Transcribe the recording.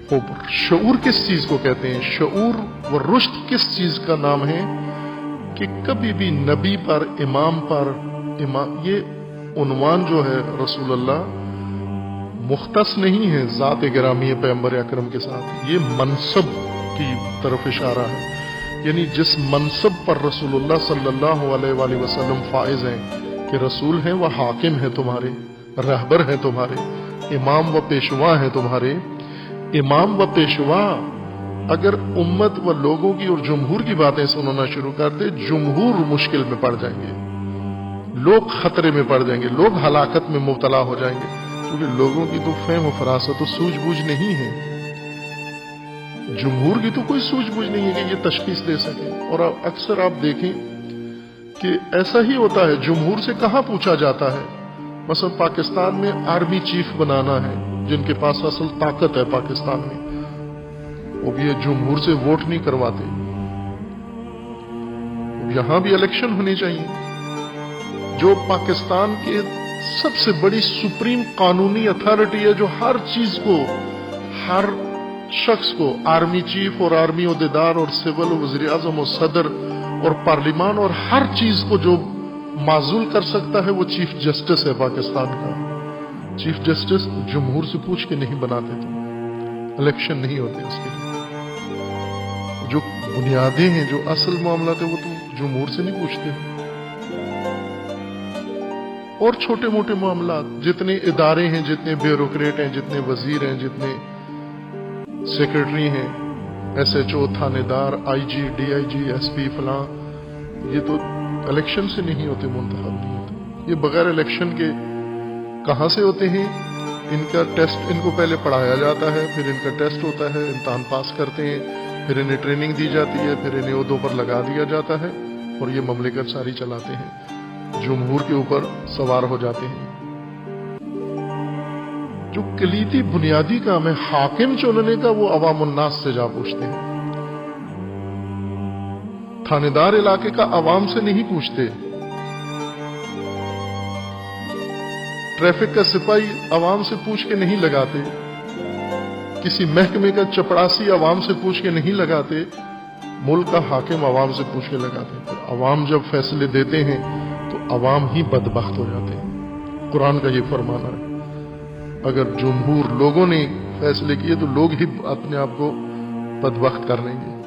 शऊर किस चीज को कहते हैं? शऊर व रुश्द किस चीज का नाम है कि कभी भी नबी पर, इमाम ये उन्वान जो है रसूलुल्लाह मुख्तस नहीं है ज़ात गिरामी पैगंबर अकरम के साथ, ये मनसब की तरफ इशारा है। यानी जिस मनसब पर रसूलुल्लाह सल्लल्लाहु अलैहि वसल्लम फाइज हैं कि रसूल हैं, वह हाकिम हैं तुम्हारे, रहबर हैं तुम्हारे, इमाम व पेशवा हैं तुम्हारे। इमाम व पेशवा अगर उम्मत व लोगों की और जुमहूर की बातें सुनना शुरू कर दे, जुमहूर मुश्किल में पड़ जाएंगे, लोग खतरे में पड़ जाएंगे, लोग हलाकत में मुब्तला हो जाएंगे, क्योंकि लोगों की तो फेम व फरासत तो सूझबूझ नहीं है। जुमहूर की तो कोई सूझबूझ नहीं है कि ये तशखीस दे सके। और अक्सर आप देखें कि ऐसा ही होता है, जुमहूर से कहां पूछा जाता है, मसलन पाकिस्तान में आर्मी चीफ बनाना है, जिनके पास असल ताकत है पाकिस्तान में, वो भी जुमहूर से वोट नहीं करवाते। यहां भी इलेक्शन होनी चाहिए। जो पाकिस्तान के सबसे बड़ी सुप्रीम कानूनी अथॉरिटी है, जो हर चीज को, हर शख्स को, आर्मी चीफ और आर्मी ओहदेदार और सिविल वज़ीर आज़म और सदर और पार्लिमान और हर चीज को जो माजूल कर सकता है, वो चीफ जस्टिस है पाकिस्तान का। चीफ जस्टिस जुमहूर से पूछ के नहीं बनाते थे, इलेक्शन नहीं होते उसके लिए। जो बुनियादें हैं, जो असल मामला थे, वो तो जुमहूर से नहीं पूछते। और छोटे मोटे मामला, जितने इदारे हैं, जितने ब्यूरोक्रेट हैं, जितने वजीर हैं, जितने सेक्रेटरी हैं, SHO, थानेदार, IG, DIG, SP फलां, ये तो इलेक्शन से नहीं होते, मुंतखब नहीं होते। ये बगैर इलेक्शन के कहां से होते हैं? इनका टेस्ट, इनको पहले पढ़ाया जाता है, फिर इनका टेस्ट होता है, इम्तहान पास करते हैं, फिर इन्हें ट्रेनिंग दी जाती है, फिर इन्हें ओहदों पर लगा दिया जाता है, और ये ममलिकत सारी चलाते हैं, जुमहूर के ऊपर सवार हो जाते हैं। जो कलीदी बुनियादी काम है हाकिम चुनने का, वो अवामुन्नास से जा पूछते हैं। थानेदार इलाके का अवाम से नहीं पूछते, ट्रैफिक का सिपाही अवाम से पूछ के नहीं लगाते, किसी महकमे का चपड़ासी अवाम से पूछ के नहीं लगाते, मुल्क का हाकिम अवाम से पूछ के लगाते। तो अवाम जब फैसले देते हैं तो अवाम ही बदबख्त हो जाते हैं। कुरान का ये फरमाना है, अगर जुमहूर लोगों ने फैसले किए तो लोग ही अपने आप को बदबख्त कर लेंगे।